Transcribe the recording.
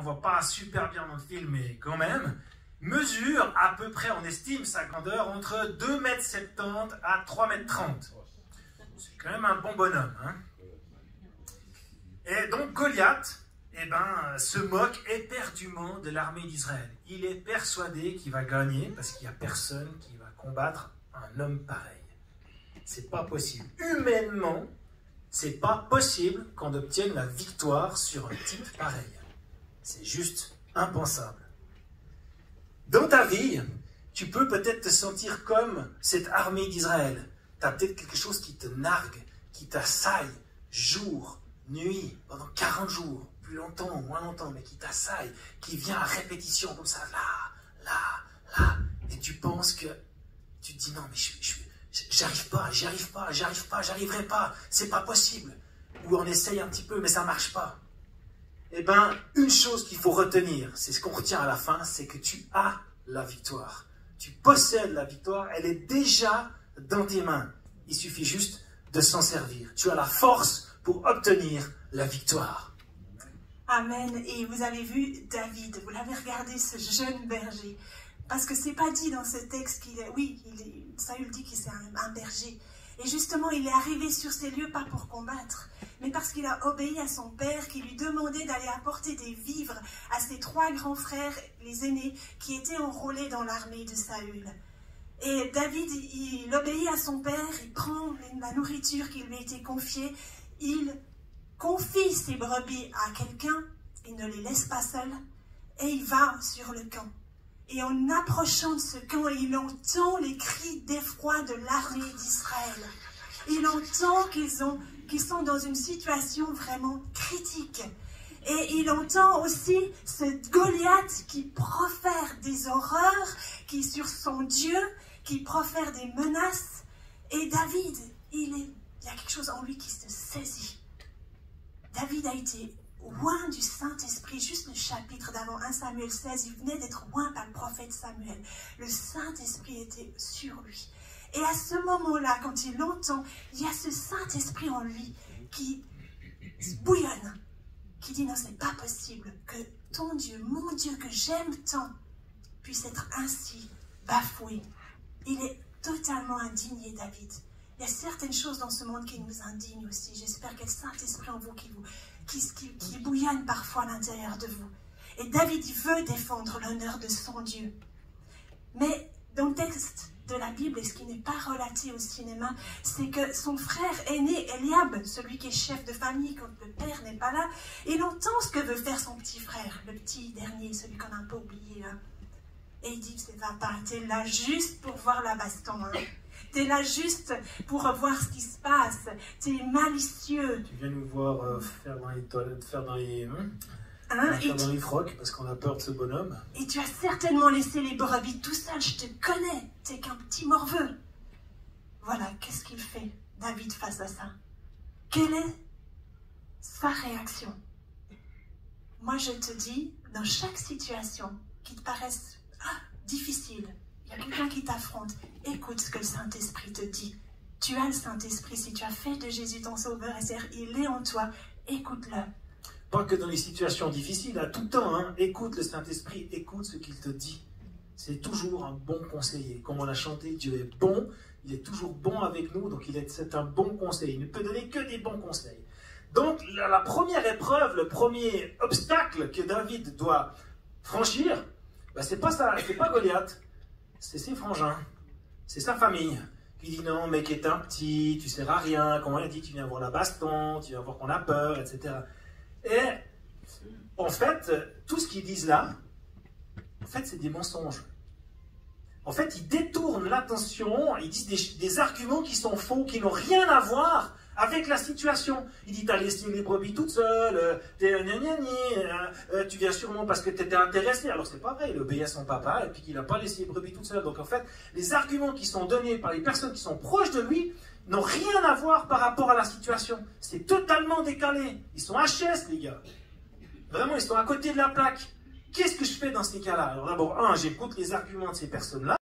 on voit pas super bien dans le film, mais quand même, mesure à peu près, on estime sa grandeur, entre 2,70 m à 3,30 m. C'est quand même un bon bonhomme. Hein. Et donc Goliath, se moque éperdument de l'armée d'Israël. Il est persuadé qu'il va gagner parce qu'il n'y a personne qui va combattre un homme pareil. C'est pas possible. Humainement, c'est pas possible qu'on obtienne la victoire sur un type pareil. C'est juste impensable. Dans ta vie, tu peux peut-être te sentir comme cette armée d'Israël. Tu as peut-être quelque chose qui te nargue, qui t'assaille, jour, nuit, pendant 40 jours, plus longtemps, moins longtemps, mais qui t'assaille, qui vient à répétition comme ça, là, et tu penses que, tu te dis non, mais j'arriverai pas, c'est pas possible. Ou on essaye un petit peu, mais ça marche pas. Eh bien, une chose qu'il faut retenir, c'est ce qu'on retient à la fin, c'est que tu as la victoire. Tu possèdes la victoire, elle est déjà dans tes mains. Il suffit juste de s'en servir. Tu as la force pour obtenir la victoire. Amen. Et vous avez vu David, vous l'avez regardé, ce jeune berger. Parce que c'est pas dit dans ce texte qu'il est... Oui, Saül dit qu'il c'est un berger. Et justement, il est arrivé sur ces lieux pas pour combattre, mais parce qu'il a obéi à son père qui lui demandait d'aller apporter des vivres à ses 3 grands frères, les aînés, qui étaient enrôlés dans l'armée de Saül. Et David, il obéit à son père, il prend la nourriture qui lui a été confiée, il confie ses brebis à quelqu'un, il ne les laisse pas seuls, et il va sur le camp. Et en approchant de ce camp, il entend les cris d'effroi de l'armée d'Israël. Il entend qu'ils sont dans une situation vraiment critique. Et il entend aussi ce Goliath qui profère des horreurs, qui sur son Dieu, qui profère des menaces. Et David, il y a quelque chose en lui qui se saisit. David a été oint du Saint-Esprit, juste le chapitre d'avant, 1 Samuel 16, il venait d'être oint par le prophète Samuel. Le Saint-Esprit était sur lui. Et à ce moment-là, quand il l'entend, il y a ce Saint-Esprit en lui qui bouillonne, qui dit non, c'est pas possible que ton Dieu, mon Dieu que j'aime tant, puisse être ainsi bafoué. Il est totalement indigné, David. Il y a certaines choses dans ce monde qui nous indignent aussi. J'espère qu'il y a le Saint-Esprit en vous qui bouillonne parfois à l'intérieur de vous. Et David, il veut défendre l'honneur de son Dieu. Mais dans le texte de la Bible, et ce qui n'est pas relaté au cinéma, c'est que son frère aîné, Eliab, celui qui est chef de famille quand le père n'est pas là, il entend ce que veut faire son petit frère, le petit dernier, celui qu'on a un peu oublié là. Et il dit, c'est pas, t'es là juste pour voir la baston, hein. T'es là juste pour voir ce qui se passe. T'es malicieux. Tu viens nous voir faire dans les toilettes, faire dans les frocs, parce qu'on a peur de ce bonhomme. Et tu as certainement laissé les brebis tout seul, je te connais. T'es qu'un petit morveux. Voilà, qu'est-ce qu'il fait, David, face à ça? Quelle est sa réaction? Moi, je te dis, dans chaque situation qui te paraisse difficile, il y a quelqu'un qui t'affronte, écoute ce que le Saint-Esprit te dit. Tu as le Saint-Esprit, si tu as fait de Jésus ton sauveur et Seigneur, il est en toi, écoute-le. Pas que dans les situations difficiles, à tout temps, hein. Écoute le Saint-Esprit, écoute ce qu'il te dit. C'est toujours un bon conseiller. Comme on l'a chanté, Dieu est bon, il est toujours bon avec nous, donc c'est un bon conseiller. Il ne peut donner que des bons conseils. Donc la première épreuve, le premier obstacle que David doit franchir, c'est pas ça, c'est pas Goliath. C'est ses frangins, c'est sa famille, qui dit non, mais qui est un petit, tu sers à rien, comme on a dit, tu viens voir la baston, tu viens voir qu'on a peur, etc. Et en fait, tout ce qu'ils disent là, en fait, c'est des mensonges. En fait, ils détournent l'attention, ils disent des arguments qui sont faux, qui n'ont rien à voir avec la situation. Il dit, t'as laissé les brebis toutes seules, tu viens sûrement parce que tu étais intéressé. Alors c'est pas vrai, il obéit à son papa et puis qu'il n'a pas laissé les brebis toutes seules. Donc en fait, les arguments qui sont donnés par les personnes qui sont proches de lui n'ont rien à voir par rapport à la situation. C'est totalement décalé. Ils sont HS, les gars. Vraiment, ils sont à côté de la plaque. Qu'est-ce que je fais dans ces cas-là? Alors d'abord, j'écoute les arguments de ces personnes-là.